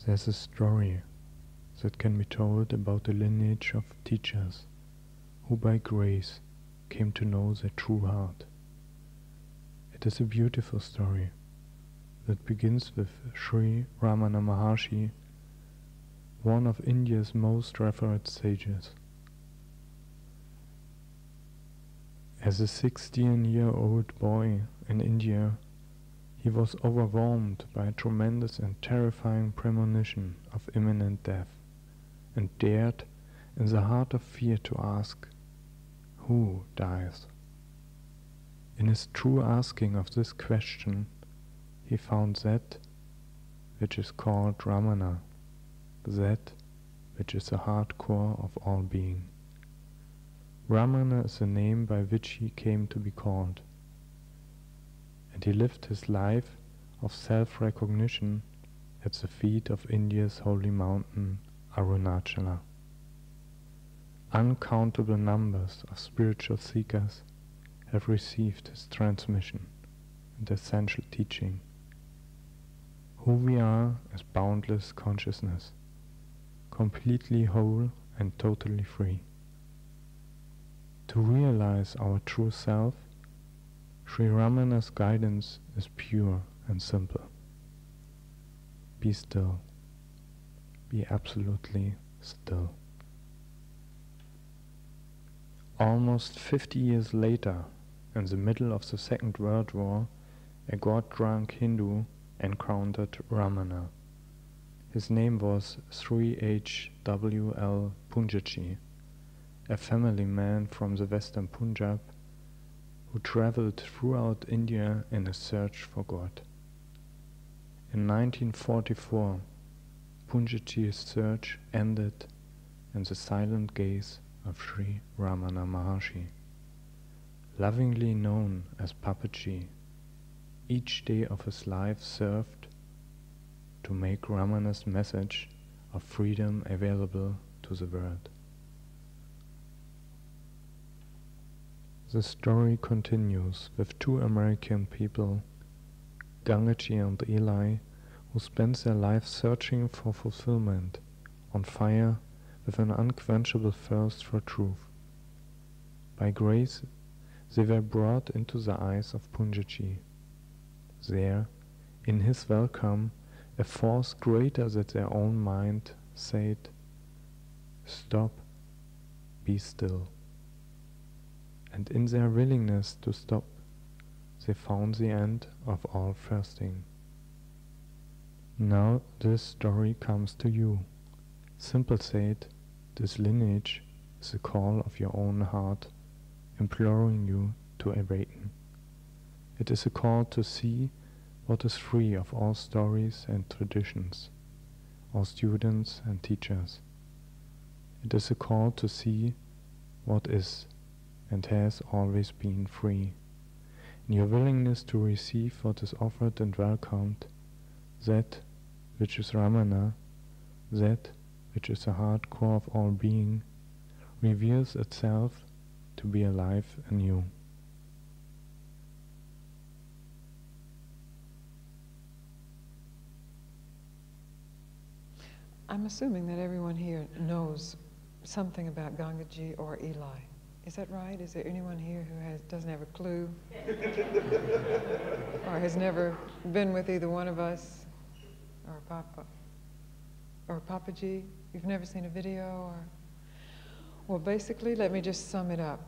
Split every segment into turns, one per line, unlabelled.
There's a story that can be told about the lineage of teachers who by grace came to know their true heart. It is a beautiful story that begins with Sri Ramana Maharshi, one of India's most revered sages. As a 16-year-old boy in India, he was overwhelmed by a tremendous and terrifying premonition of imminent death, and dared, in the heart of fear, to ask, "Who dies?" In his true asking of this question, he found that which is called Ramana, that which is the heart core of all being. Ramana is the name by which he came to be called, and he lived his life of self-recognition at the feet of India's holy mountain, Arunachala. Uncountable numbers of spiritual seekers have received his transmission and essential teaching. Who we are is boundless consciousness, completely whole and totally free. To realize our true self, Sri Ramana's guidance is pure and simple. Be still. Be absolutely still. Almost 50 years later, in the middle of the Second World War, a god-drunk Hindu encountered Ramana. His name was Sri H.W.L. Punjaji, a family man from the western Punjab who traveled throughout India in a search for God. In 1944, Punjaji's search ended in the silent gaze of Sri Ramana Maharshi. Lovingly known as Papaji, each day of his life served to make Ramana's message of freedom available to the world. The story continues with two American people, Gangaji and Eli, who spent their lives searching for fulfillment, on fire with an unquenchable thirst for truth. By grace, they were brought into the eyes of Punjaji. There, in his welcome, a force greater than their own mind said, "Stop, be still." And in their willingness to stop, they found the end of all thirsting. Now this story comes to you. Simple said, this lineage is the call of your own heart, imploring you to awaken. It is a call to see what is free of all stories and traditions, all students and teachers. It is a call to see what is and has always been free. In your willingness to receive what is offered and welcomed, that which is Ramana, that which is the heart core of all being, reveals itself to be alive anew.
I'm assuming that everyone here knows something about Gangaji or Eli. Is that right? Is there anyone here who doesn't have a clue? Or has never been with either one of us? Or Papa? Or Papaji? You've never seen a video? Or well, basically, let me just sum it up.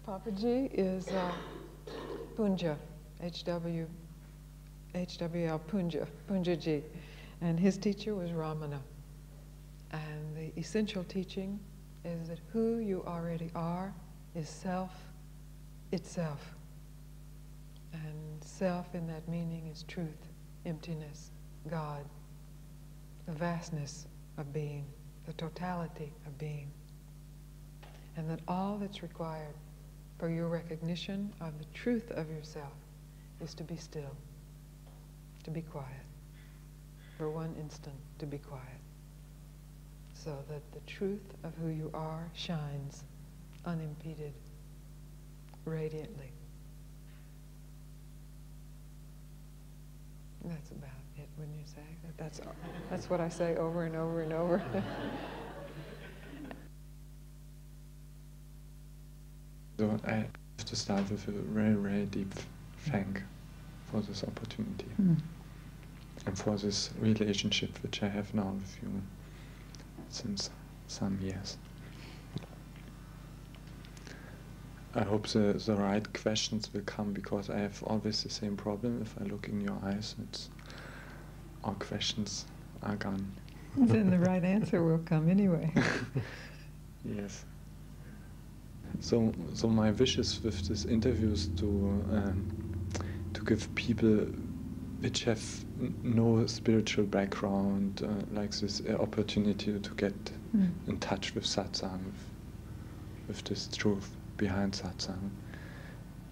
Papaji is Punja, HWL Punjaji, and his teacher was Ramana. And the essential teaching is that who you already are is self itself. And self in that meaning is truth, emptiness, God, the vastness of being, the totality of being. And that all that's required for your recognition of the truth of yourself is to be still, to be quiet, for one instant to be quiet, so that the truth of who you are shines unimpeded, radiantly. That's about it, wouldn't you say? That's what I say over and over and over.
So I have to start with a very, very deep thank for this opportunity and for this relationship which I have now with you since some years. I hope the right questions will come, because I have always the same problem. If I look in your eyes, all questions are gone.
Then the right answer will come anyway.
Yes. So my wishes with this interview is to give people which have no spiritual background like this opportunity to get in touch with Satsang, with this truth behind Satsang.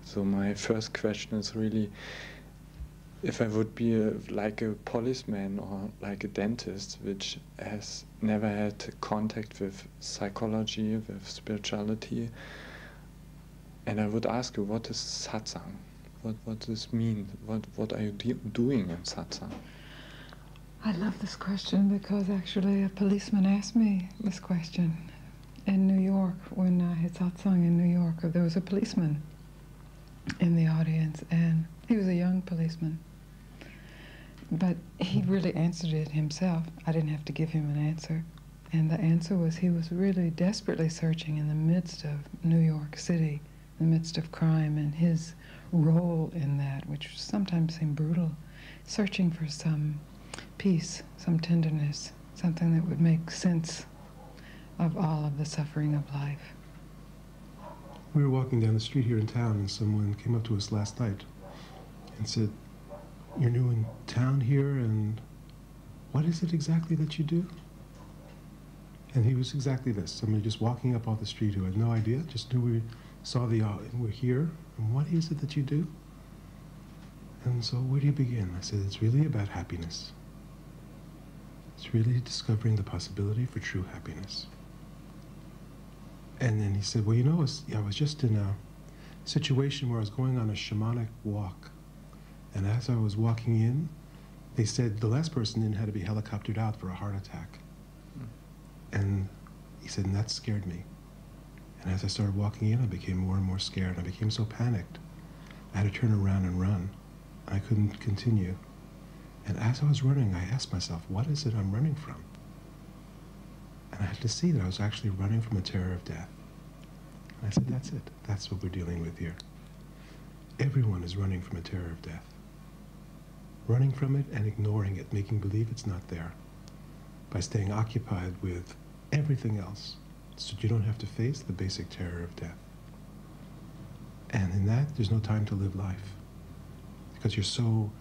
So my first question is really, if I would be like a policeman or like a dentist which has never had contact with psychology, with spirituality, and I would ask you, what is Satsang? What does this mean? What are you doing in Satsang?
I love this question because actually a policeman asked me this question in New York when I had Satsang in New York. There was a policeman in the audience, and he was a young policeman. But he really answered it himself. I didn't have to give him an answer. And the answer was he was really desperately searching in the midst of New York City, in the midst of crime, and his role in that, which sometimes seemed brutal, searching for some peace, some tenderness, something that would make sense of all of the suffering of life.
We were walking down the street here in town, and someone came up to us last night and said, "You're new in town here, and what is it exactly that you do?" And he was exactly this, somebody just walking up off the street who had no idea, just knew we saw we're here, and what is it that you do? And so where do you begin? I said, it's really about happiness. It's really discovering the possibility for true happiness. And then he said, well, you know, I was just in a situation where I was going on a shamanic walk. And as I was walking in, they said the last person in had to be helicoptered out for a heart attack. And he said, and that scared me. And as I started walking in, I became more and more scared. I became so panicked. I had to turn around and run. I couldn't continue. And as I was running, I asked myself, what is it I'm running from? And I had to see that I was actually running from a terror of death. And I said, that's it. That's what we're dealing with here. Everyone is running from a terror of death. Running from it and ignoring it, making believe it's not there, by staying occupied with everything else, so you don't have to face the basic terror of death. And in that, there's no time to live life, because you're so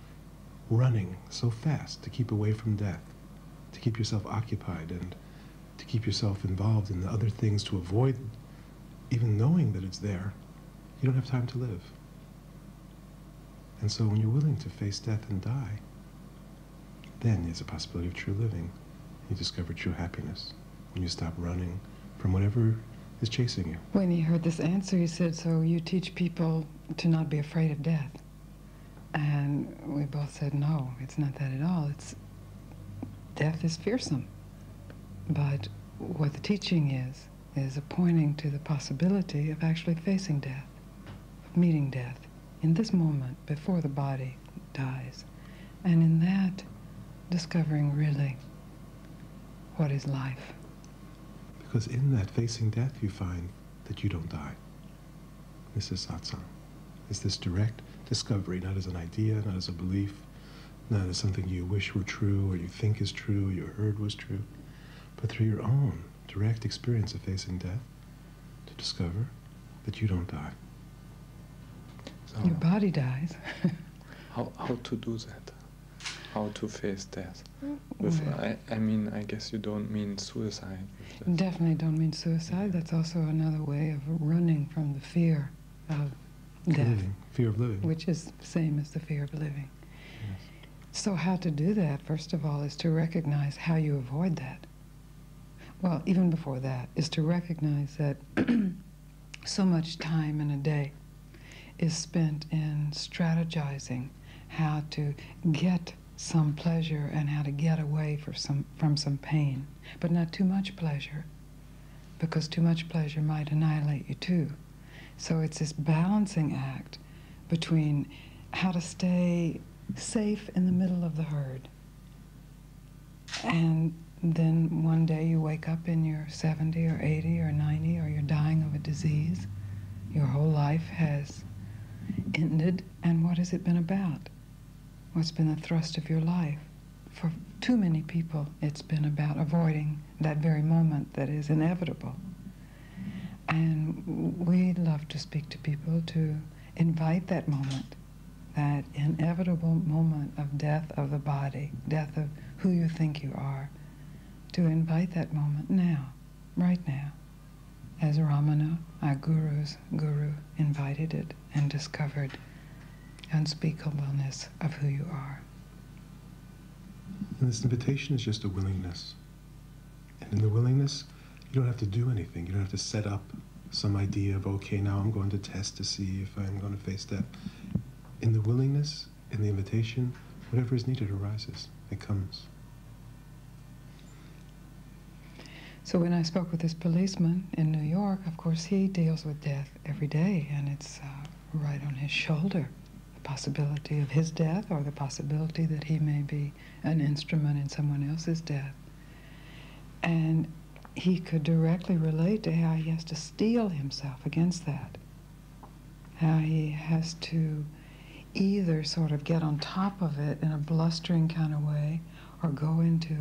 running so fast to keep away from death, to keep yourself occupied and to keep yourself involved in the other things, to avoid even knowing that it's there. You don't have time to live. And so when you're willing to face death and die, then there's a possibility of true living. You discover true happiness when you stop running from whatever is chasing you.
When he heard this answer, he said, so you teach people to not be afraid of death? And we both said, no, it's not that at all. Death is fearsome. But what the teaching is pointing to the possibility of actually facing death, of meeting death in this moment before the body dies. And in that, discovering really what is life.
Because in that facing death, you find that you don't die. This is Satsang. It's this direct discovery, not as an idea, not as a belief, not as something you wish were true or you think is true, you heard was true, but through your own direct experience of facing death, to discover that you don't die.
So
your body dies.
how to do that? How to face death? I mean, I guess you don't mean suicide.
Definitely don't mean suicide. That's also another way of running from the fear of death.
Living. Fear of living.
Which is the same as the fear of living.
Yes.
So how to do that, first of all, is to recognize how you avoid that. Well, even before that, is to recognize that so much time in a day is spent in strategizing how to get some pleasure and how to get away from some pain, but not too much pleasure, because too much pleasure might annihilate you too. So it's this balancing act between how to stay safe in the middle of the herd. And then one day you wake up and you're 70 or 80 or 90, or you're dying of a disease. Your whole life has ended, and what has it been about? What's been the thrust of your life? For too many people, it's been about avoiding that very moment that is inevitable. And we love to speak to people to invite that moment, that inevitable moment of death of the body, death of who you think you are, to invite that moment now, right now, as Ramana, our guru's guru, invited it and discovered unspeakableness of who you are.
And this invitation is just a willingness. And in the willingness, you don't have to do anything. You don't have to set up some idea of, okay, now I'm going to test to see if I'm going to face death. In the willingness, in the invitation, whatever is needed arises. It comes.
So when I spoke with this policeman in New York, of course, he deals with death every day, and it's right on his shoulder, the possibility of his death or the possibility that he may be an instrument in someone else's death. And he could directly relate to how he has to steel himself against that, how he has to either sort of get on top of it in a blustering kind of way, or go into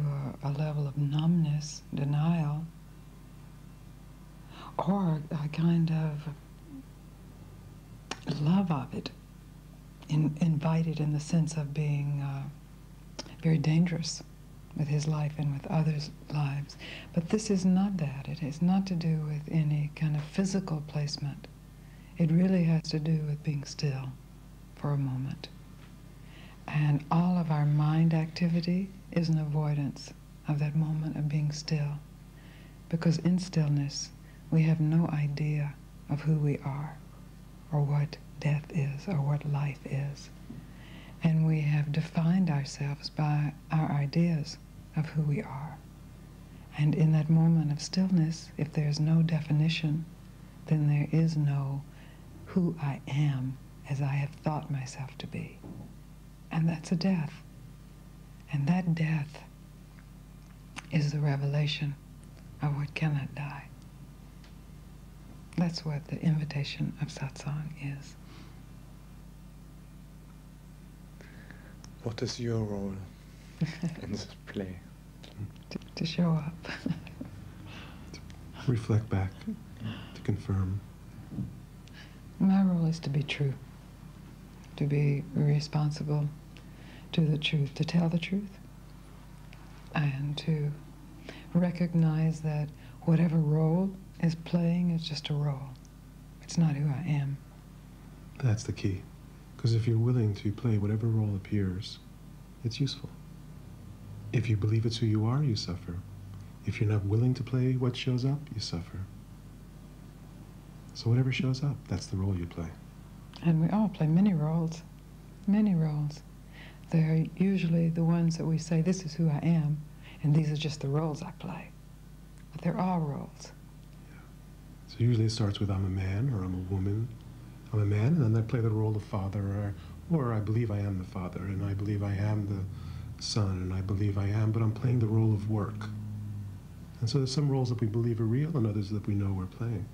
a level of numbness, denial, or a kind of love of it, invited in the sense of being very dangerous with his life and with others' lives. But this is not that. It has not to do with any kind of physical placement. It really has to do with being still for a moment. And all of our mind activity is an avoidance of that moment of being still. Because in stillness, we have no idea of who we are, or what death is, or what life is. And we have defined ourselves by our ideas of who we are. And in that moment of stillness, if there's no definition, then there is no who I am as I have thought myself to be. And that's a death. And that death is the revelation of what cannot die. That's what the invitation of Satsang is.
What is your role in this play?
To show up.
To reflect back, to confirm.
My role is to be true, to be responsible to the truth, to tell the truth, and to recognize that whatever role is playing is just a role. It's not who I am.
That's the key. Because if you're willing to play whatever role appears, it's useful. If you believe it's who you are, you suffer. If you're not willing to play what shows up, you suffer. So whatever shows up, that's the role you play.
And we all play many roles, many roles. They're usually the ones that we say, this is who I am, and these are just the roles I play. But they're all roles.
Yeah. So usually it starts with I'm a man, or I'm a woman. I'm a man, and then I play the role of father, or I believe I am the father, and I believe I am the son, and I believe I am, but I'm playing the role of work. And so there's some roles that we believe are real, and others that we know we're playing.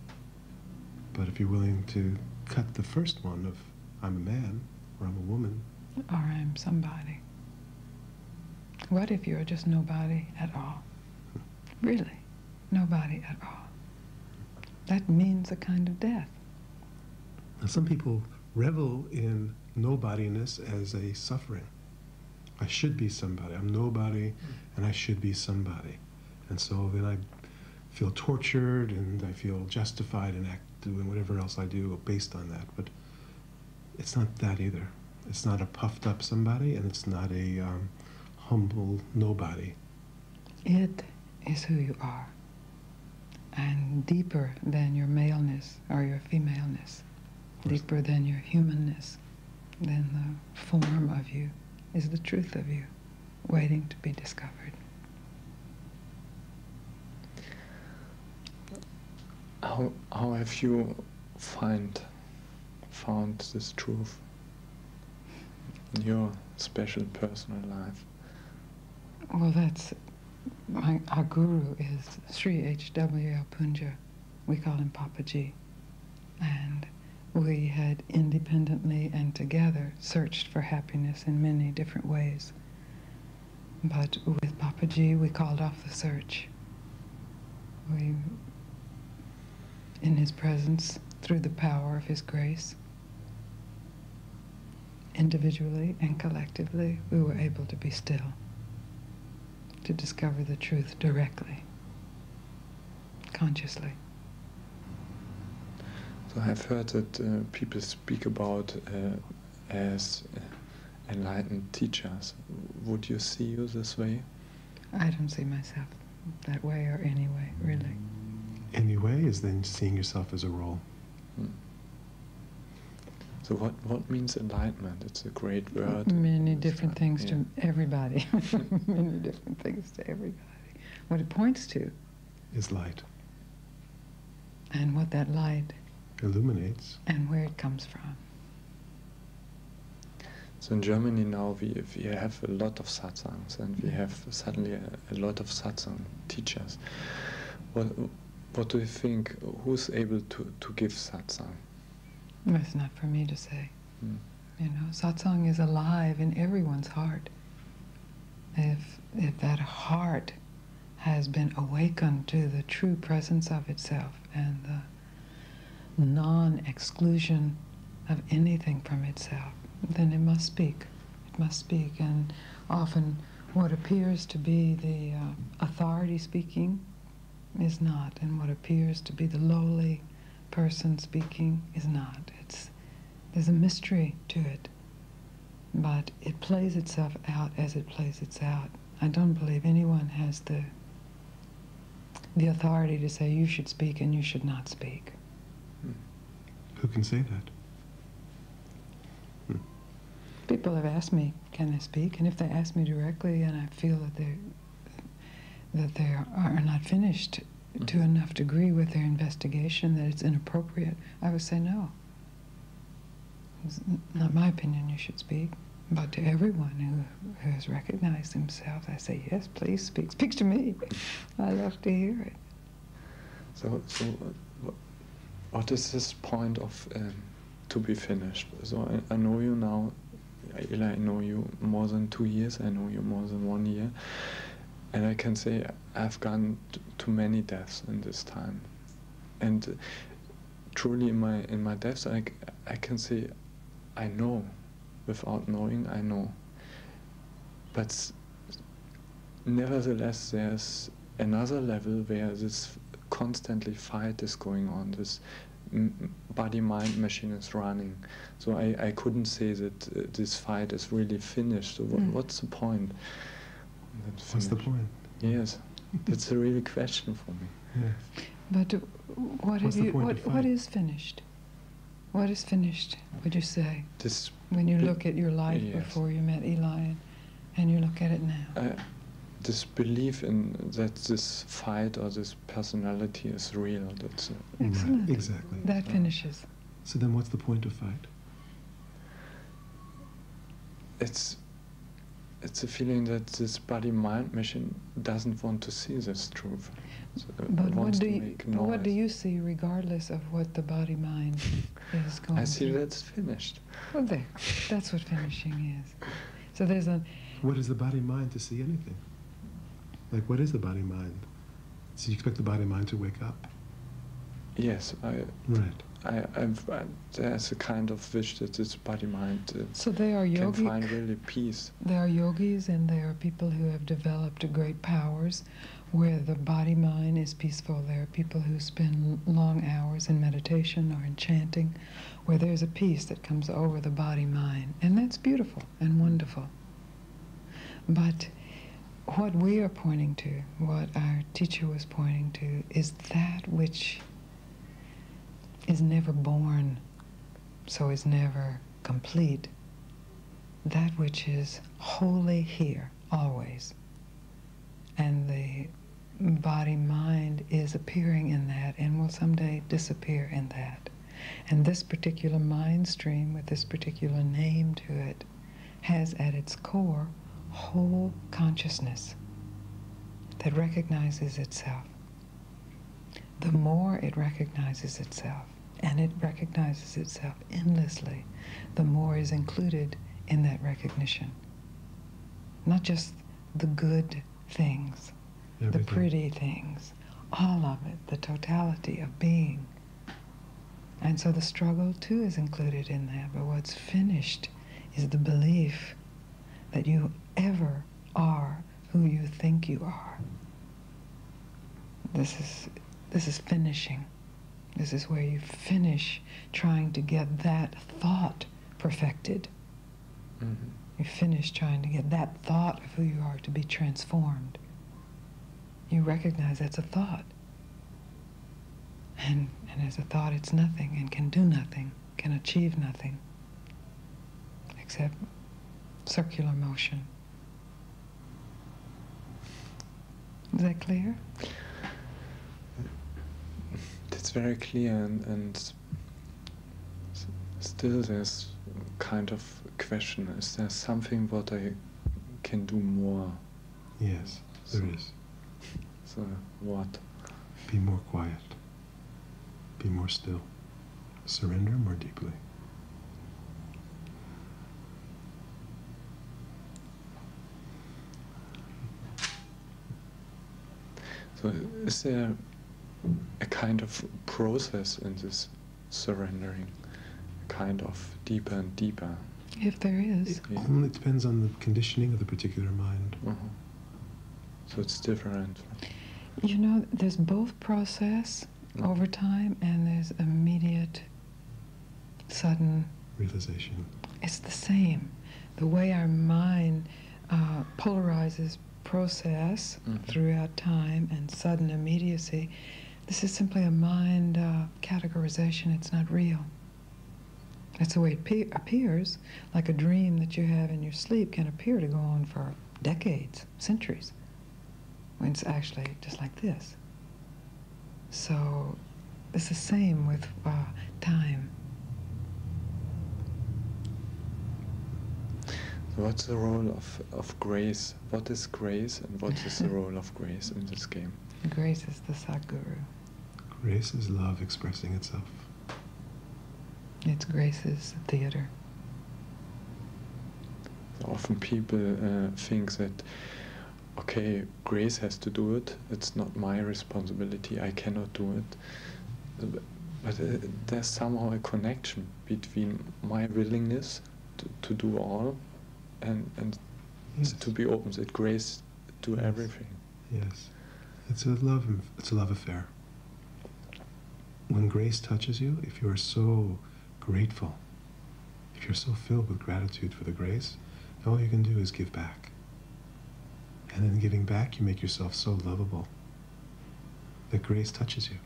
But if you're willing to cut the first one of I'm a man, or I'm a woman,
or I'm somebody. What if you're just nobody at all? Really, nobody at all. That means a kind of death.
Now some people revel in nobodiness as a suffering. I should be somebody. I'm nobody, and I should be somebody. And so then I feel tortured, and I feel justified in doing whatever else I do based on that. But it's not that either. It's not a puffed up somebody, and it's not a humble nobody.
It is who you are, and deeper than your maleness or your femaleness, deeper than your humanness, than the form of you, is the truth of you, waiting to be discovered.
How have you found this truth in your special personal life?
Well, our guru is Sri H.W.L. Punja. We call him Papaji. And we had independently and together searched for happiness in many different ways. But with Papaji, we called off the search. We, in his presence, through the power of his grace, individually and collectively, we were able to be still, to discover the truth directly, consciously.
So I've heard that people speak about as enlightened teachers. Would you see you this way?
I don't see myself that way or any way, really.
Any way is then seeing yourself as a role.
So what means enlightenment? It's a great word.
Many different things to everybody. Many different things to everybody. What it points to
Is light.
And what that light
Illuminates.
and where it comes from.
So in Germany now we have a lot of satsangs, and we have suddenly a lot of satsang teachers. What do you think? Who's able to give satsang?
Well, it's not for me to say.
Mm.
You know, satsang is alive in everyone's heart. If that heart has been awakened to the true presence of itself and the non-exclusion of anything from itself, then it must speak. It must speak. And often what appears to be the authority speaking is not, and what appears to be the lowly person speaking is not. There's a mystery to it, but it plays itself out as it plays itself out. I don't believe anyone has the authority to say you should speak and you should not speak.
Who can say that?
People have asked me, can they speak? And if they ask me directly and I feel that they are not finished to enough degree with their investigation, that it's inappropriate, I would say no. It's not my opinion you should speak, but to everyone who has recognized themselves, I say, yes, please speak. Speak to me. I love to hear it.
So what is this point of to be finished? So I know you now, Eli, I know you more than 2 years, I know you more than 1 year, and I can say I've gone to many deaths in this time. And truly in my deaths I can say I know. Without knowing, I know. But nevertheless, there's another level where this constantly fight is going on. This body-mind machine is running. So I couldn't say that this fight is really finished. So what's the point?
What's the point?
Yes, that's a real question for me.
Yes.
But what is finished? What is finished, would you say? When you look at your life before you met Eli and you look at it now.
This belief in that this fight or this personality is real. That's
excellent.
Right, exactly.
That finishes.
So then what's the point of fight?
It's a feeling that this body-mind machine doesn't want to see this truth. So
but what do you see regardless of what the body-mind is going
I see
through?
that's finished.
Well, there. That's what finishing is. So there's a...
What is the body-mind to see anything? Like, what is the body-mind? So you expect the body-mind to wake up?
Yes,
Right.
there's a kind of wish that this body-mind
so they are
can find really peace.
There are yogis and there are people who have developed great powers where the body-mind is peaceful. There are people who spend long hours in meditation or in chanting where there's a peace that comes over the body-mind. And that's beautiful and wonderful. But what we are pointing to, what our teacher was pointing to, is that which is never born, so is never complete, that which is wholly here, always. And the body-mind is appearing in that and will someday disappear in that. And this particular mind stream with this particular name to it has at its core whole consciousness that recognizes itself. The more it recognizes itself, and it recognizes itself endlessly, the more is included in that recognition. Not just the good things,
Everything.
the pretty things, all of it, the totality of being. And so the struggle too is included in that, but what's finished is the belief that you ever are who you think you are. This is finishing. This is where you finish trying to get that thought perfected.
Mm-hmm.
You finish trying to get that thought of who you are to be transformed. You recognize that's a thought. And as a thought, it's nothing and can do nothing, can achieve nothing except circular motion. Is that clear?
It's very clear, and still there's kind of question. Is there something what I can do more?
Yes, there is.
So what?
Be more quiet. Be more still. Surrender more deeply.
So is there a kind of process in this surrendering, a kind of deeper and deeper?
If there is.
It only depends on the conditioning of the particular mind.
Uh-huh. So it's different.
You know, there's both process over time and there's immediate, sudden
Realization.
It's the same. The way our mind polarizes process throughout time and sudden immediacy, this is simply a mind categorization. It's not real. That's the way it appears, like a dream that you have in your sleep can appear to go on for decades, centuries, when it's actually just like this. So it's the same with time.
What's the role of grace? What is grace and what is the role of grace in this game?
Grace is the Sadguru.
Grace is love expressing itself.
It's Grace's theater.
Often people think that, okay, grace has to do it, it's not my responsibility, I cannot do it. But there's somehow a connection between my willingness to do all and
Yes.
to be open, that grace do
Yes.
everything.
Yes. It's a love affair. When grace touches you, if you are so grateful, if you're so filled with gratitude for the grace, all you can do is give back. And in giving back, you make yourself so lovable that grace touches you.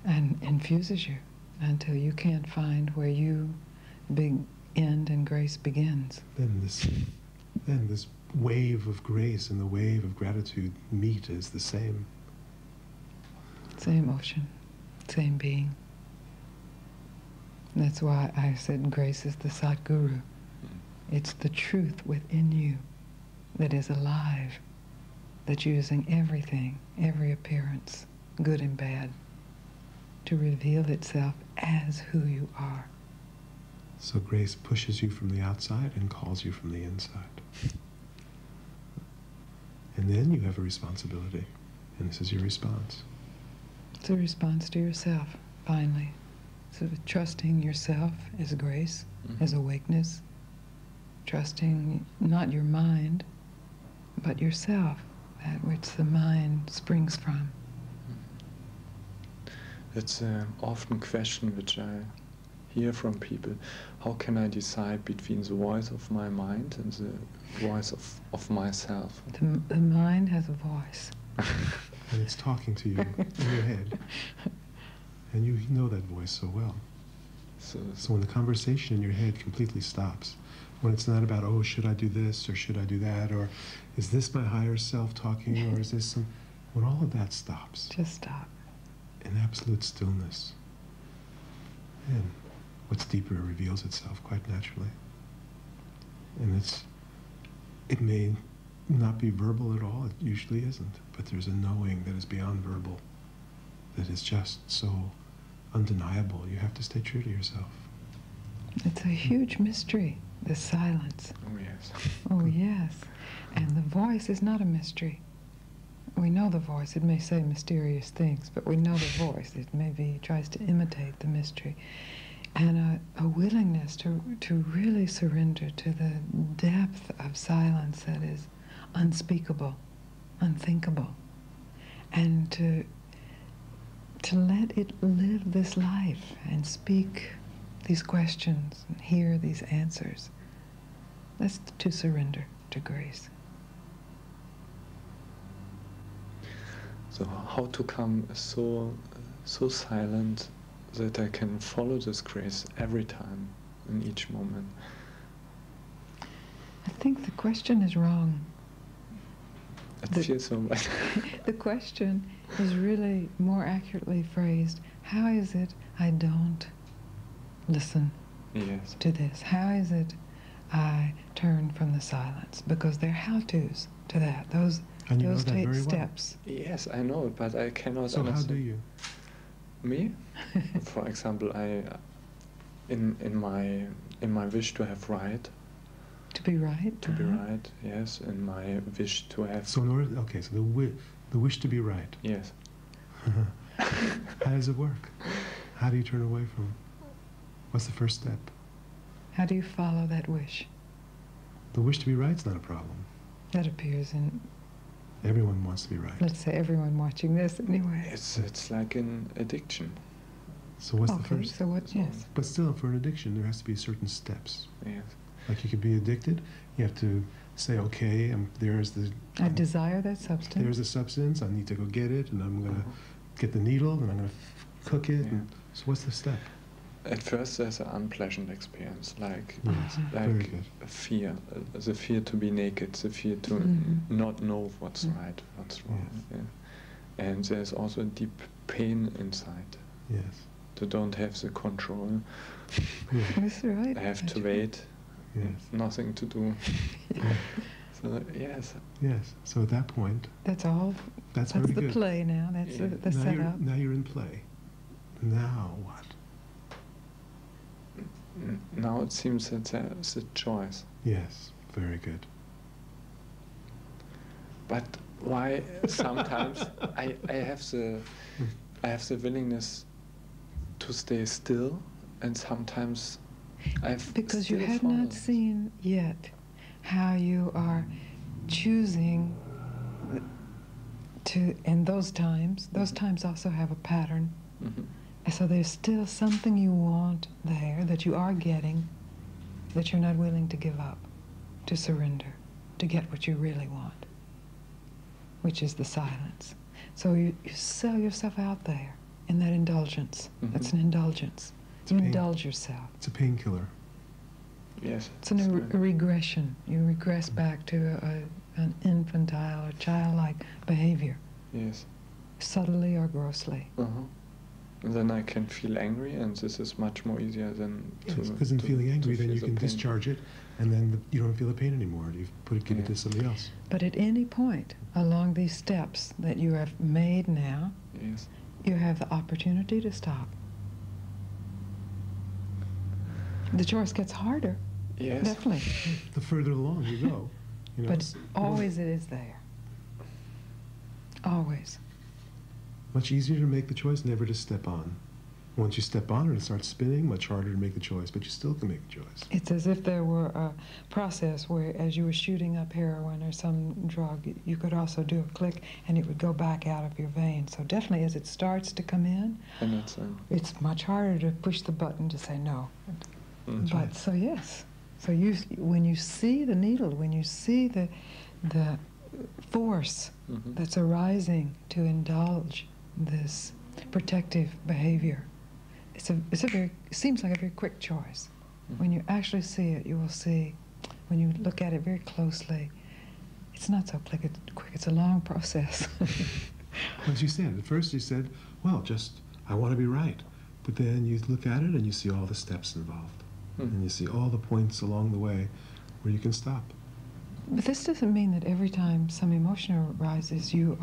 And infuses you until you can't find where you end and grace begins.
Then this wave of grace and the wave of gratitude meet as the same.
Same ocean, same being. That's why I said grace is the Sadguru. It's the truth within you that is alive, that's using everything, every appearance, good and bad, to reveal itself as who you are.
So grace pushes you from the outside and calls you from the inside. And then you have a responsibility, and this is your response.
It's a response to yourself, finally. So trusting yourself is grace, as awakeness. Trusting not your mind, but yourself, that which the mind springs from.
It's an often question which I hear from people. How can I decide between the voice of my mind and the voice of myself?
The mind has a voice.
And it's talking to you in your head. And you know that voice so well.
So
So when the conversation in your head completely stops, When it's not about, oh, should I do this or should I do that, or is this my higher self talking, or is this some... When all of that stops.
Just stop.
In absolute stillness. And what's deeper reveals itself quite naturally. And it may not be verbal at all, it usually isn't, but there's a knowing that is beyond verbal, that is just so undeniable. You have to stay true to yourself.
It's a huge mystery, the silence.
Oh, yes.
Oh, yes. And the voice is not a mystery. We know the voice. It may say mysterious things, but we know the voice. It maybe tries to imitate the mystery. And a willingness to really surrender to the depth of silence that is unspeakable, unthinkable, and to let it live this life and speak these questions and hear these answers. That's to surrender to grace.
So how to come so silent that I can follow this grace every time, in each moment?
I think the question is wrong.
It feels so bad.
The question is really more accurately phrased. How is it I don't listen
Yes.
to this? How is it I turn from the silence? Because there are how-tos to that. Those
And you know that
take
very well.
steps.
Yes, I know it, but I cannot
So how
understand.
do you?
Me? For example, I in my wish to have right,
To be right?
to be right, yes, in my wish to have
So in order, okay, so the wish to be right.
yes.
How does it work? How do you turn away from it? What's the first step?
How do you follow that wish?
The wish to be right's not a problem.
That appears in,
Everyone wants to be right.
let's say, everyone watching this anyway.
It's like an addiction.
So what's the
Okay,
first?
so what, yes.
But still, for an addiction, there has to be certain steps.
Yes.
Like you could be addicted, you have to say, okay, there's the...
I desire that substance.
There's a substance, I need to go get it, and I'm going to get the needle, and I'm going to cook it.
Yeah.
And so what's the step?
At first, there's an unpleasant experience, like
Yes, very good.
a fear, the fear to be naked, the fear to not know what's right, what's wrong.
Yes.
Yeah. And there's also a deep pain inside.
Yes.
To don't have the control.
Yeah.
That's right.
I have to
That's
wait.
Yes.
Nothing to do.
Yeah.
So yes.
Yes. So at that point,
That's all.
that's
That's
very
the
good.
play now. That's
Yeah.
the
now
setup.
now you're in play. Now what?
Now it seems that there's a choice.
Yes. Very good.
But why sometimes I have the willingness to stay still, and sometimes I've
Because you
still
have
fallen.
not seen yet how you are choosing to, in those times also have a pattern.
Mhm.
And so there's still something you want there that you are getting, that you're not willing to give up, to surrender, to get what you really want, which is the silence. So you sell yourself out there in that indulgence. That's an indulgence.
It's
You
pain.
indulge yourself.
It's a painkiller.
Yes.
It's a regression. You regress back to an infantile or childlike behavior,
Yes.
subtly or grossly.
Uh-huh. And then I can feel angry, and this is much more easier than
Yes, because in feeling angry, then
feel
you
the
can
pain.
discharge it, and then you don't feel the pain anymore. You give it
Yeah.
to somebody else.
But at any point along these steps that you have made now,
Yes.
you have the opportunity to stop. The choice gets harder,
Yes.
definitely,
The further along you go, you know.
but always it is there. Always.
Much easier to make the choice, never to step on. Once you step on it, it starts spinning. Much harder to make the choice, but you still can make the choice.
It's as if there were a process where, as you were shooting up heroin or some drug, you could also do a click and it would go back out of your veins. So definitely, as it starts to come in,
And
it's much harder to push the button to say no.
That's
But
right.
so yes, so when you see the needle, when you see the force
Mhm.
that's arising to indulge this protective behavior, it seems like a very quick choice. When you actually see it, you will see when you look at it very closely, it's not so quick. It's a long process.
As you said, at first you said, well, just, I want to be right. But then you look at it and you see all the steps involved. And you see all the points along the way where you can stop.
But this doesn't mean that every time some emotion arises, you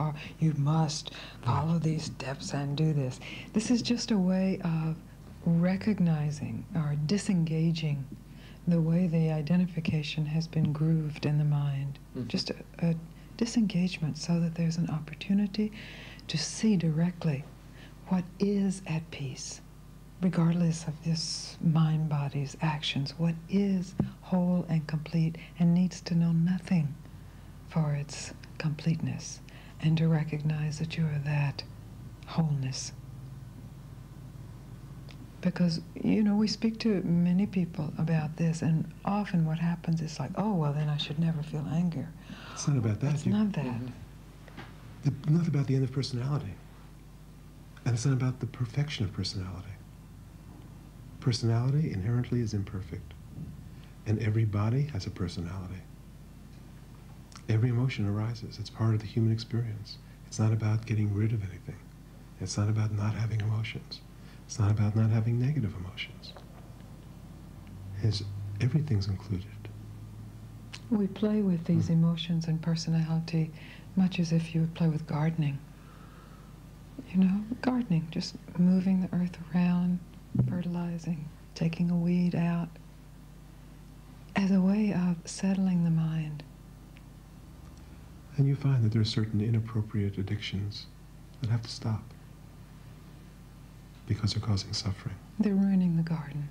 must follow these steps and do this. This is just a way of recognizing or disengaging the way the identification has been grooved in the mind. Just a disengagement so that there's an opportunity to see directly what is at peace, regardless of this mind body's actions, what is whole and complete and needs to know nothing for its completeness, and to recognize that you are that wholeness. Because, we speak to many people about this, and often what happens is like, oh, well, then I should never feel anger.
It's not about that.
It's not that.
It's not about the end of personality. And it's not about the perfection of personality. Personality inherently is imperfect. And every body has a personality. Every emotion arises. It's part of the human experience. It's not about getting rid of anything. It's not about not having emotions. It's not about not having negative emotions. Everything's included.
We play with these emotions and personality much as if you would play with gardening. Gardening, just moving the earth around, fertilizing, taking a weed out, as a way of settling the mind.
And you find that there are certain inappropriate addictions that have to stop because they're causing suffering.
They're ruining the garden.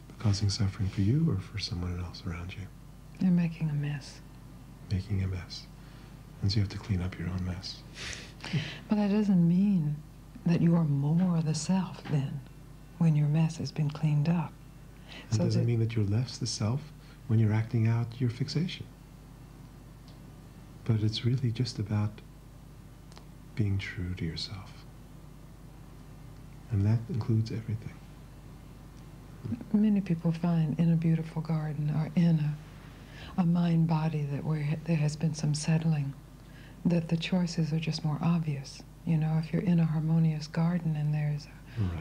They're causing suffering for you or for someone else around you.
They're making a mess.
Making a mess. And so you have to clean up your own mess.
But that doesn't mean that you are more the self then, when your mess has been cleaned up.
It doesn't mean that you're less the self when you're acting out your fixation. But it's really just about being true to yourself. And that includes everything.
Many people find in a beautiful garden or in a mind body where there has been some settling, that the choices are just more obvious. If you're in a harmonious garden and there's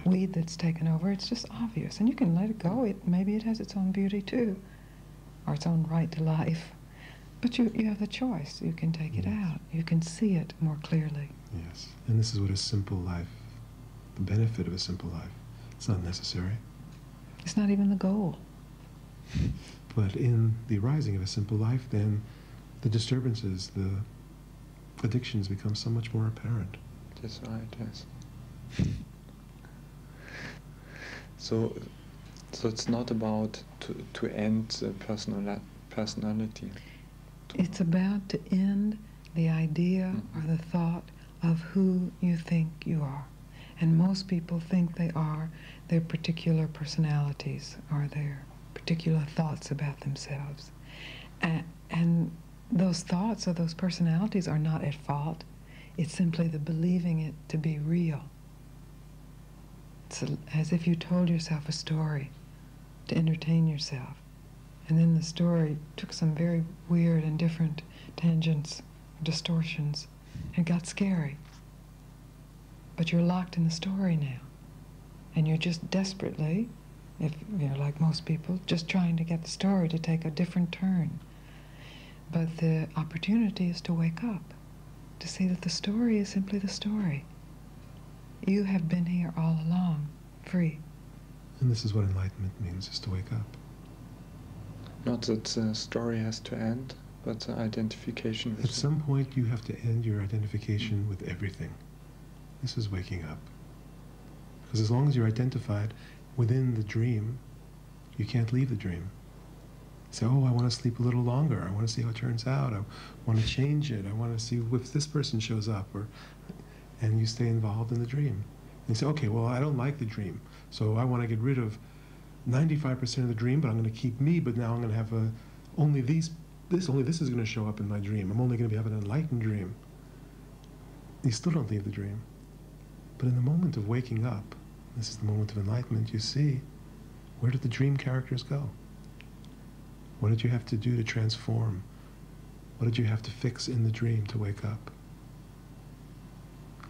a weed that's taken over, it's just obvious. And you can let it go. Maybe it has its own beauty too, or its own right to life. But you have the choice. You can take it out. You can see it more clearly.
Yes. And this is what a simple life, the benefit of a simple life. It's not necessary.
It's not even the goal.
But in the arising of a simple life, then the disturbances, the addictions become so much more apparent.
That's right, yes. So it's not about to end the personality.
It's about to end the idea or the thought of who you think you are. And most people think they are their particular personalities or their particular thoughts about themselves. And those thoughts or those personalities are not at fault. It's simply the believing it to be real. It's as if you told yourself a story to entertain yourself. And then the story took some very weird and different tangents, distortions, and got scary. But you're locked in the story now. And you're just desperately, if you're like most people, just trying to get the story to take a different turn. But the opportunity is to wake up, to see that the story is simply the story. You have been here all along, free.
And this is what enlightenment means, is to wake up.
Not that the story has to end, but the identification with
At some point you have to end your identification with everything. This is waking up. Because as long as you're identified within the dream, you can't leave the dream. Say, oh, I want to sleep a little longer. I want to see how it turns out. I want to change it. I want to see if this person shows up. And you stay involved in the dream. And you say, okay, well, I don't like the dream. So I want to get rid of 95% of the dream, but I'm going to keep me, but now I'm going to have only this is going to show up in my dream. I'm only going to have an enlightened dream. You still don't leave the dream. But in the moment of waking up, this is the moment of enlightenment, you see, where did the dream characters go? What did you have to do to transform? What did you have to fix in the dream to wake up?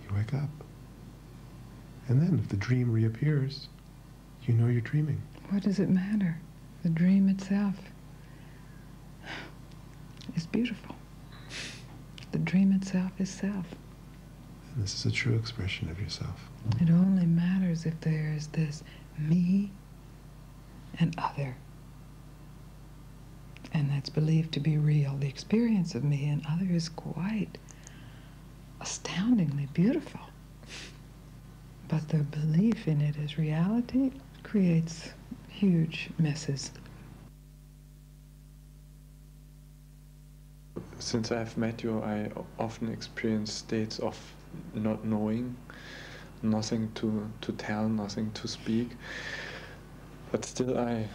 You wake up. And then if the dream reappears, you know you're dreaming.
What does it matter? The dream itself is beautiful. The dream itself is self.
And this is a true expression of yourself.
It only matters if there is this me and other. And that's believed to be real. The experience of me and other is quite astoundingly beautiful. But the belief in it as reality creates huge messes.
Since I've met you, I often experience states of not knowing, nothing to tell, nothing to speak. But still, I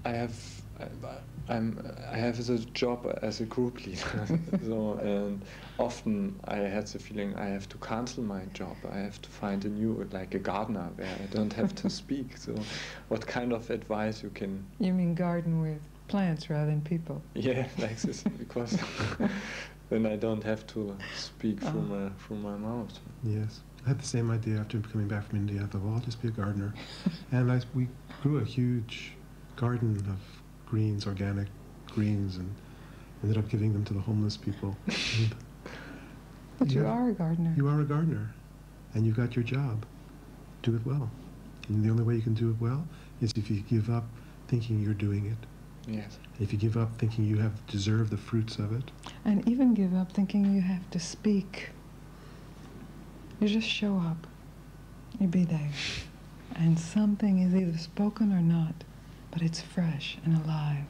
have a job as a group leader, so, and often I had the feeling I have to cancel my job. I have to find a new, like a gardener, where I don't have to speak. So, what kind of advice you can?
You mean garden with plants rather than people?
Yeah, like this, because then I don't have to speak through my mouth.
Yes. I had the same idea after coming back from India. I thought, well, I'll just be a gardener. And we grew a huge garden of greens, organic greens, and ended up giving them to the homeless people.
But you are a gardener.
You are a gardener, and you've got your job. Do it well. And the only way you can do it well is if you give up thinking you're doing it.
Yes.
If you give up thinking you have deserved the fruits of it.
And even give up thinking you have to speak. You just show up. You be there. And something is either spoken or not, but it's fresh and alive.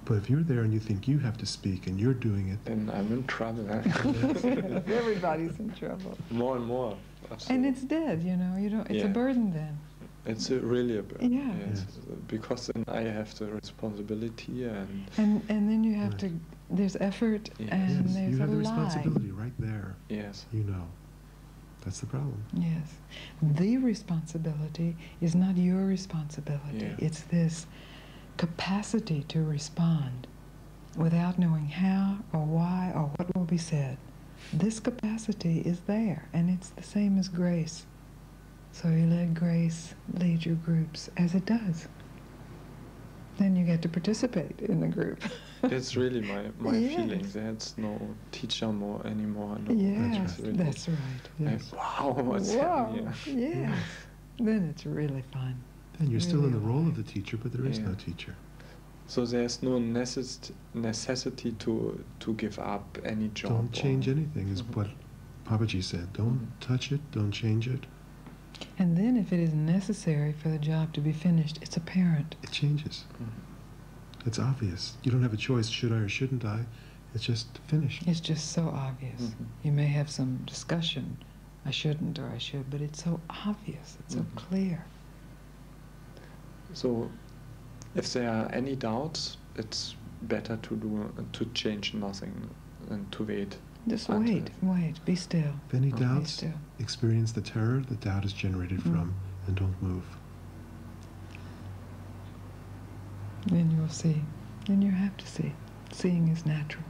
But if you're there and you think you have to speak and you're doing it,
then I'm in trouble.
Everybody's in trouble.
More and more. Absolutely.
And it's dead, you know. You don't. It's a burden then.
It's really a burden.
Yeah.
Yes. Because then I have the responsibility and
then you have to. There's effort and
yes,
there's
you have
a
the
lie.
responsibility right there.
Yes.
You know. That's the problem.
Yes. The responsibility is not your responsibility.
Yeah.
It's this capacity to respond without knowing how or why or what will be said. This capacity is there, and it's the same as grace. So you let grace lead your groups as it does. Then you get to participate in the group.
That's really my
Yes.
feeling. There's no teacher anymore. No,
Yes,
really
that's right. Yes.
like, wow, what's
Wow.
happening here?
Yes. Then it's really fun.
And you're still in the
Really
role of
alive.
the teacher, but there is no teacher.
So there's no necessity to give up any job.
Don't change anything, is what Papaji said. Don't touch it, don't change it.
And then if it is necessary for the job to be finished, it's apparent.
It changes. It's obvious. You don't have a choice, should I or shouldn't I? It's just finished.
It's just so obvious. You may have some discussion, I shouldn't or I should, but it's so obvious, it's so clear.
So if there are any doubts, it's better to change nothing than to wait.
Just
until-
wait, be still.
If any
Be
doubts,
still.
experience the terror the doubt is generated from, and don't move.
Then you'll see. Then you have to see. Seeing is natural.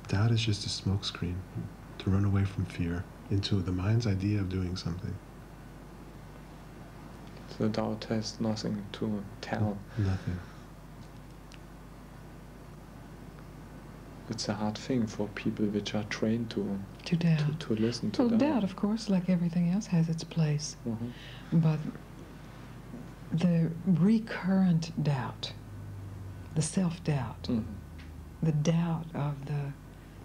Doubt is just a smokescreen to run away from fear into the mind's idea of doing something.
So doubt has nothing to tell.
Nothing.
It's a hard thing for people which are trained to
doubt.
to listen to
Well,
doubt.
doubt, of course, like everything else, has its place.
Mhm.
But the recurrent doubt, the self-doubt,
Mhm.
the doubt of the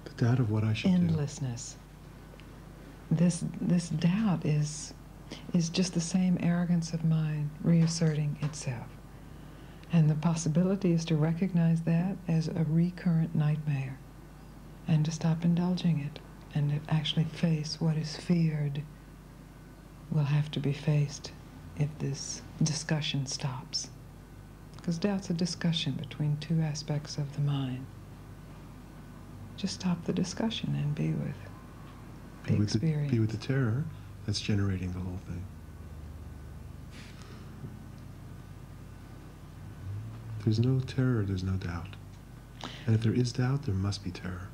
The doubt of what I should
endlessness, this doubt is just the same arrogance of mind reasserting itself. And the possibility is to recognize that as a recurrent nightmare and to stop indulging it and to actually face what is feared will have to be faced if this discussion stops. Because doubt's a discussion between two aspects of the mind. Just stop the discussion and be with the experience.
be with the terror that's generating the whole thing. If there's no terror, there's no doubt. And if there is doubt, there must be terror.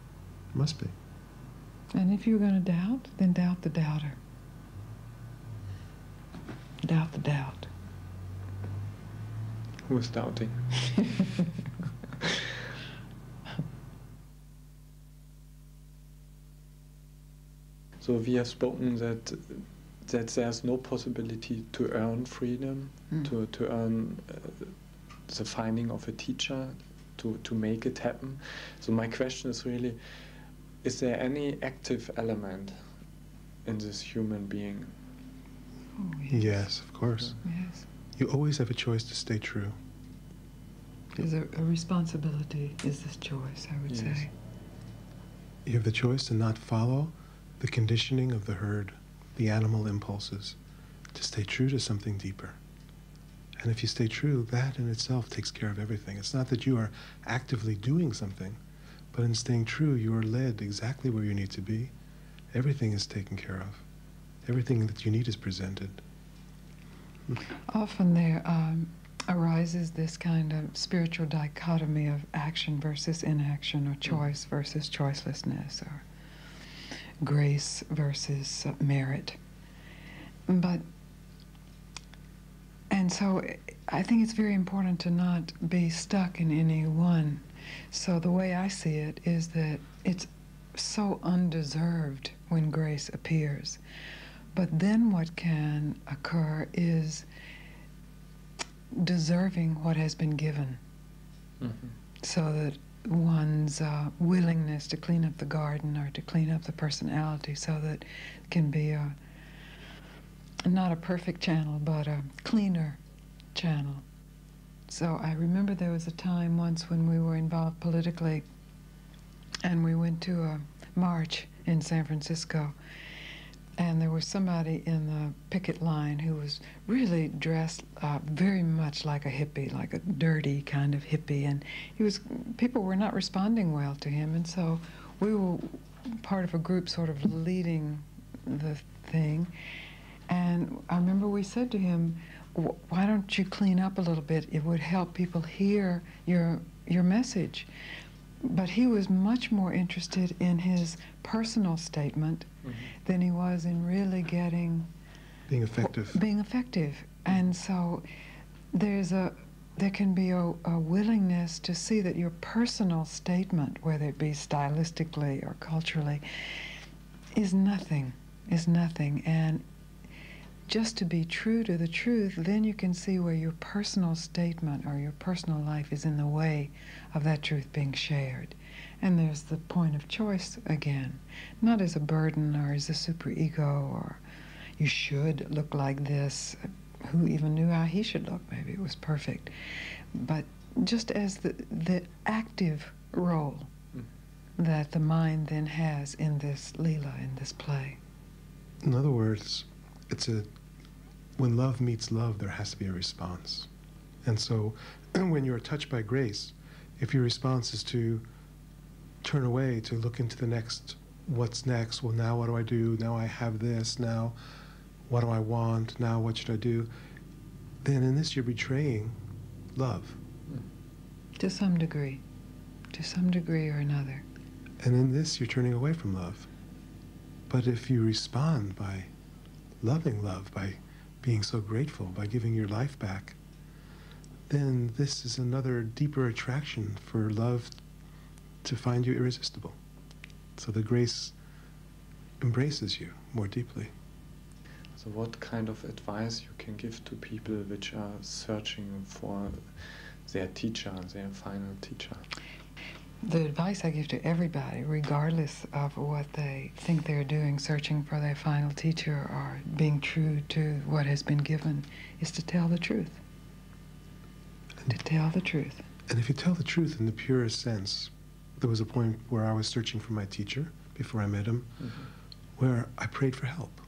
Must be.
And if you're going to doubt, then doubt the doubter. Doubt the doubt.
Who is doubting? So we have spoken that there's no possibility to earn freedom, to earn the finding of a teacher, to make it happen. So my question is really, is there any active element in this human being?
Oh,
Yes, of course.
Yes.
You always have a choice to stay true.
There's a responsibility is this choice, I would say.
You have the choice to not follow the conditioning of the herd, the animal impulses, to stay true to something deeper. And if you stay true, that in itself takes care of everything. It's not that you are actively doing something, but in staying true, you are led exactly where you need to be. Everything is taken care of. Everything that you need is presented.
Often there arises this kind of spiritual dichotomy of action versus inaction, or choice versus choicelessness, or grace versus merit. And so I think it's very important to not be stuck in any one. So the way I see it is that it's so undeserved when grace appears. But then what can occur is deserving what has been given. So that one's willingness to clean up the garden or to clean up the personality, so that it can be not a perfect channel, but a cleaner channel. So I remember there was a time once when we were involved politically, and we went to a march in San Francisco, and there was somebody in the picket line who was really dressed very much like a hippie, like a dirty kind of hippie, and people were not responding well to him, and so we were part of a group sort of leading the thing. And I remember we said to him, why don't you clean up a little bit? It would help people hear your message. But he was much more interested in his personal statement than he was in really being effective. And so there can be a willingness to see that your personal statement, whether it be stylistically or culturally, is nothing. And just to be true to the truth, then you can see where your personal statement or your personal life is in the way of that truth being shared. And there's the point of choice again, not as a burden or as a superego, or you should look like this. Who even knew how he should look? Maybe it was perfect. But just as the active role that the mind then has in this Leela, in this play.
In other words, when love meets love, there has to be a response. And so when you're touched by grace, if your response is to turn away, to look into the next, what's next? Well, now what do I do? Now I have this. Now what do I want? Now what should I do? Then in this you're betraying love.
To some degree or another.
And in this you're turning away from love. But if you respond by loving love, by being so grateful, by giving your life back, then this is another deeper attraction for love to find you irresistible. So the grace embraces you more deeply.
So what kind of advice you can give to people which are searching for their teacher, their final teacher?
The advice I give to everybody, regardless of what they think they're doing, searching for their final teacher or being true to what has been given, is to tell the truth. To tell the truth.
And if you tell the truth in the purest sense, there was a point where I was searching for my teacher before I met him, where I prayed for help.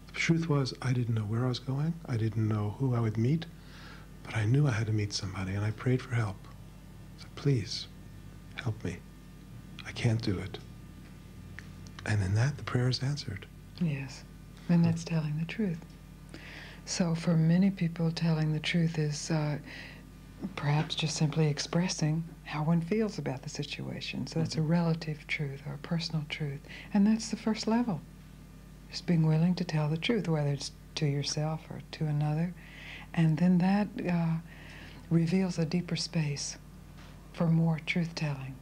The truth was, I didn't know where I was going, I didn't know who I would meet, but I knew I had to meet somebody, and I prayed for help. I said, please, help me. I can't do it. And in that, the prayer is answered.
Yes, and that's telling the truth. So for many people, telling the truth is perhaps just simply expressing how one feels about the situation. So that's a relative truth or a personal truth. And that's the first level. Just being willing to tell the truth, whether it's to yourself or to another. And then that reveals a deeper space for more truth-telling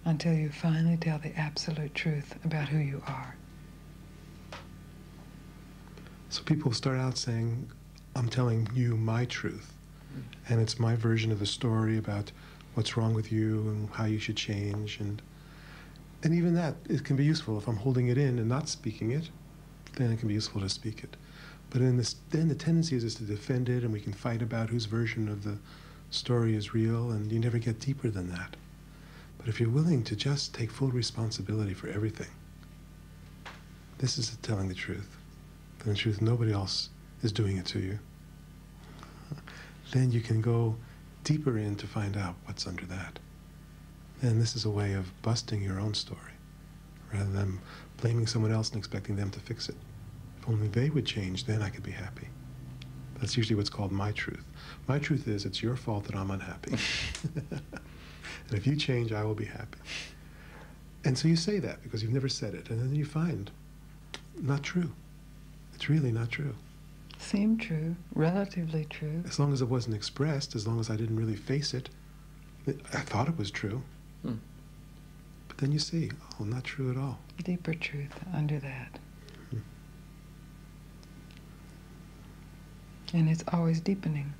until you finally tell the absolute truth about who you are.
So people start out saying, I'm telling you my truth. And it's my version of the story about what's wrong with you and how you should change. And even that, it can be useful. If I'm holding it in and not speaking it, then it can be useful to speak it. But then the tendency is to defend it, and we can fight about whose version of the story is real, and you never get deeper than that. But if you're willing to just take full responsibility for everything, this is telling the truth. Then the truth, nobody else is doing it to you. Then you can go deeper in to find out what's under that. And this is a way of busting your own story, rather than blaming someone else and expecting them to fix it. If only they would change, then I could be happy. That's usually what's called my truth. My truth is, it's your fault that I'm unhappy. And if you change, I will be happy. And so you say that because you've never said it, and then you find, not true. It's really not true.
Seemed true, relatively true.
As long as it wasn't expressed, as long as I didn't really face it, I thought it was true. But then you see, oh, not true at all.
Deeper truth under that. And it's always deepening.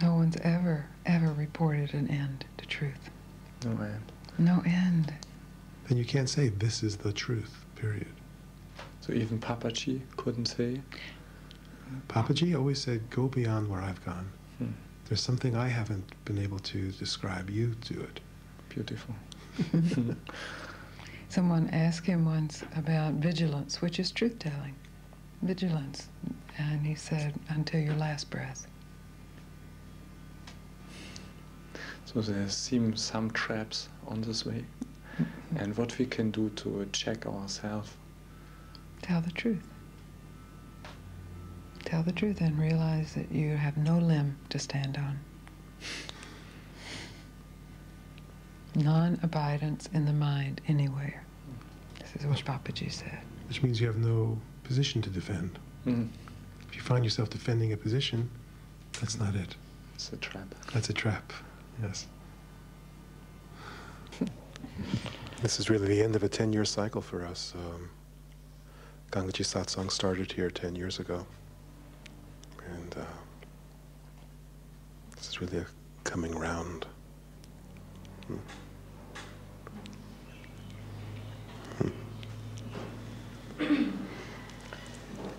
No one's ever reported an end to truth.
No end.
No end.
Then you can't say, this is the truth, period.
So even Papaji couldn't say?
Papaji always said, go beyond where I've gone. There's something I haven't been able to describe. You do it.
Beautiful.
Someone asked him once about vigilance, which is truth-telling. Vigilance. And he said, until your last breath.
So there seem some traps on this way. And what we can do to check ourselves.
Tell the truth. Tell the truth and realize that you have no limb to stand on. Non-abidance in the mind anywhere. This is what Papaji said.
Which means you have no position to defend. If you find yourself defending a position, that's not it.
It's a trap.
That's a trap, yes. This is really the end of a 10-year cycle for us. Gangaji Satsang started here 10 years ago. And this is really a coming round.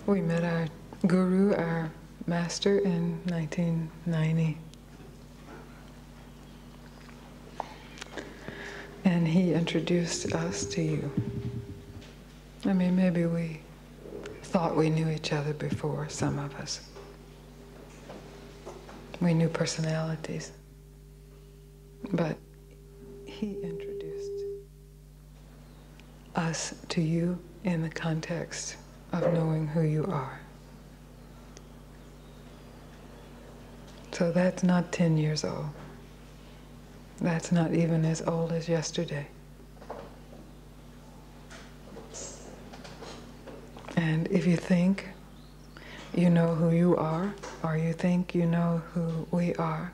We met our guru, our master, in 1990. And he introduced us to you. I mean, maybe we thought we knew each other before, some of us. We knew personalities. But he introduced us to you in the context of knowing who you are. So that's not 10 years old. That's not even as old as yesterday. And if you think you know who you are, or you think you know who we are,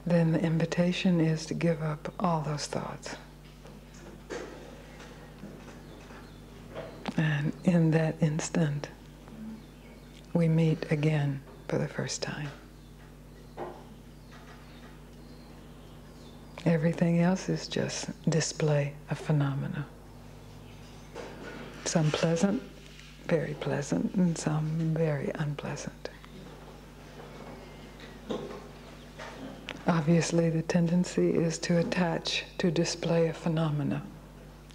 then the invitation is to give up all those thoughts. And in that instant, we meet again for the first time. Everything else is just display of phenomena. Some pleasant, very pleasant, and some very unpleasant. Obviously, the tendency is to attach to display of phenomena,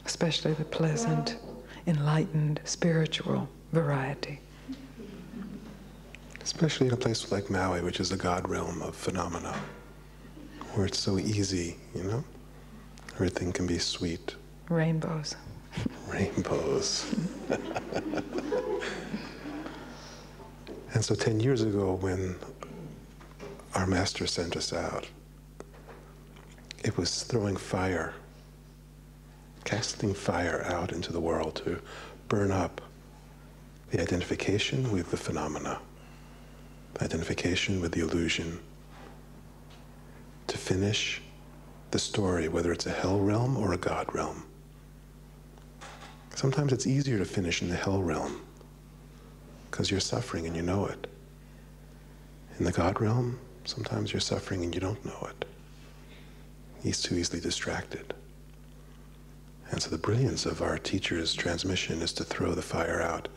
especially the pleasant, enlightened, spiritual variety.
Especially in a place like Maui, which is the God realm of phenomena, where it's so easy, you know? Everything can be sweet.
Rainbows.
Rainbows. And so 10 years ago, when our master sent us out, it was throwing fire, casting fire out into the world to burn up the identification with the phenomena, the identification with the illusion, to finish the story, whether it's a hell realm or a God realm. Sometimes it's easier to finish in the hell realm because you're suffering and you know it. In the God realm, sometimes you're suffering and you don't know it. He's too easily distracted. And so the brilliance of our teacher's transmission is to throw the fire out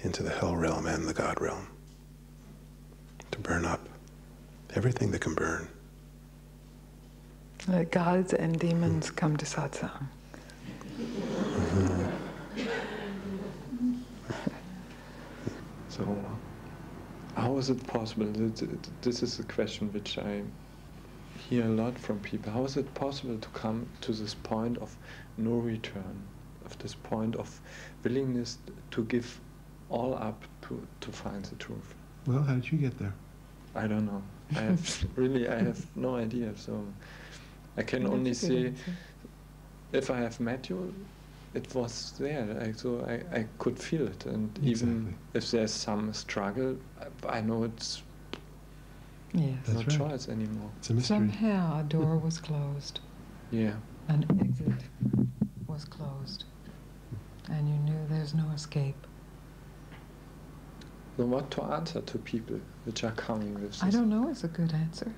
into the hell realm and the God realm, to burn up everything that can burn.
Let gods and demons come to satsang.
So, how is it possible? This is a question which I hear a lot from people. How is it possible to come to this point of no return, of this point of willingness to give all up to find the truth?
Well, how did you get there?
I don't know. I have no idea. So I can only say, if I have met you, it was there. I could feel it, and
exactly.
Even if there's some struggle, I know it's
Yes.
no choice anymore.
It's a mystery.
Somehow a door was closed.
Yeah.
An exit was closed. And you knew there's no escape.
So what to answer to people which are coming with this?
I don't know is a good answer.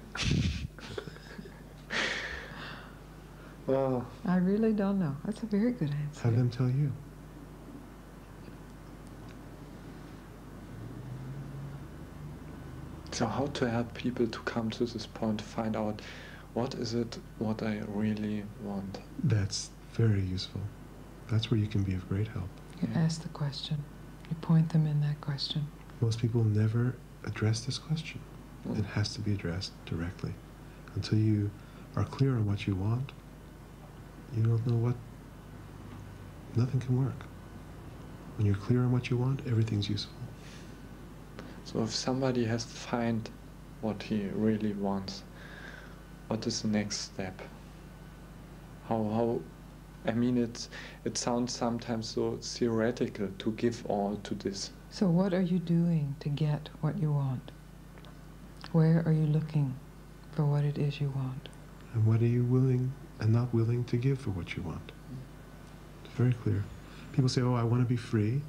Well,
I really don't know. That's a very good answer.
Have them tell you.
so how to help people to come to this point, to find out what is it, what I really want?
That's very useful. That's where you can be of great help.
You ask the question. You point them in that question.
Most people never address this question.
Mm.
It has to be addressed directly. Until you are clear on what you want, you don't know what, nothing can work. When you're clear on what you want, everything's useful.
So if somebody has to find what he really wants, what is the next step? How I mean, it sounds sometimes so theoretical to give all to this.
So what are you doing to get what you want? Where are you looking for what it is you want?
And what are you willing and not willing to give for what you want? It's very clear. People say, oh, I want to be free,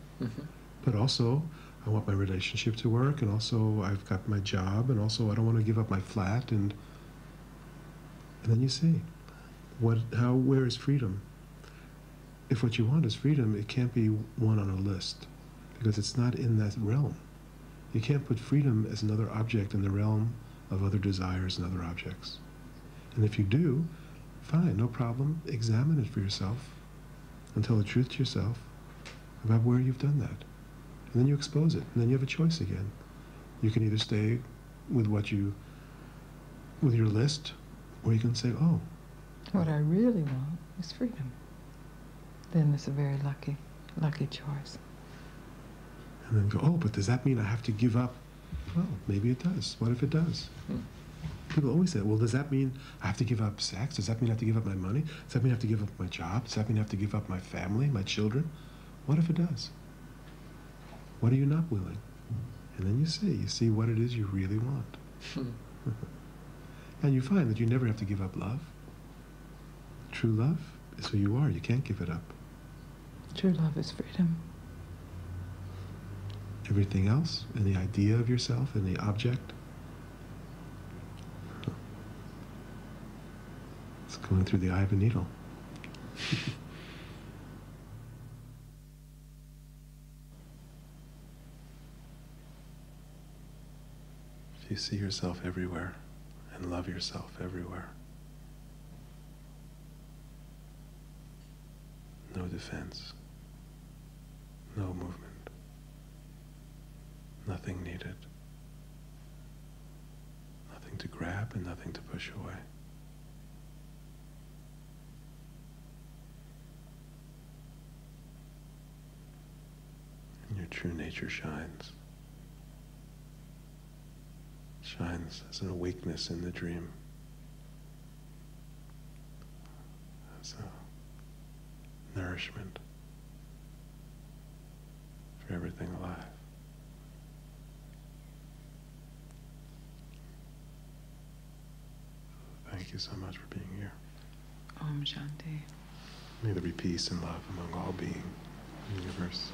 but also I want my relationship to work, and also I've got my job, and also I don't want to give up my flat, and then you see, where is freedom? If what you want is freedom, it can't be one on a list, because it's not in that realm. You can't put freedom as another object in the realm of other desires and other objects. And if you do, fine, no problem, examine it for yourself and tell the truth to yourself about where you've done that. And then you expose it, and then you have a choice again. You can either stay with with your list, or you can say, oh.
What I really want is freedom. Then it's a very lucky choice.
And then go, oh, but does that mean I have to give up? Well, maybe it does. What if it does? People always say, well, does that mean I have to give up sex? Does that mean I have to give up my money? Does that mean I have to give up my job? Does that mean I have to give up my family, my children? What if it does? What are you not willing? And then you see what it is you really want. And you find that you never have to give up love. True love is who you are. You can't give it up.
True love is freedom.
Everything else, and the idea of yourself, and the object, it's going through the eye of a needle. You see yourself everywhere and love yourself everywhere. No defense, no movement, nothing needed, nothing to grab and nothing to push away. And your true nature shines shines as an awakeness in the dream, as a nourishment for everything alive. Thank you so much for being here.
Om Shanti.
May there be peace and love among all beings in the universe.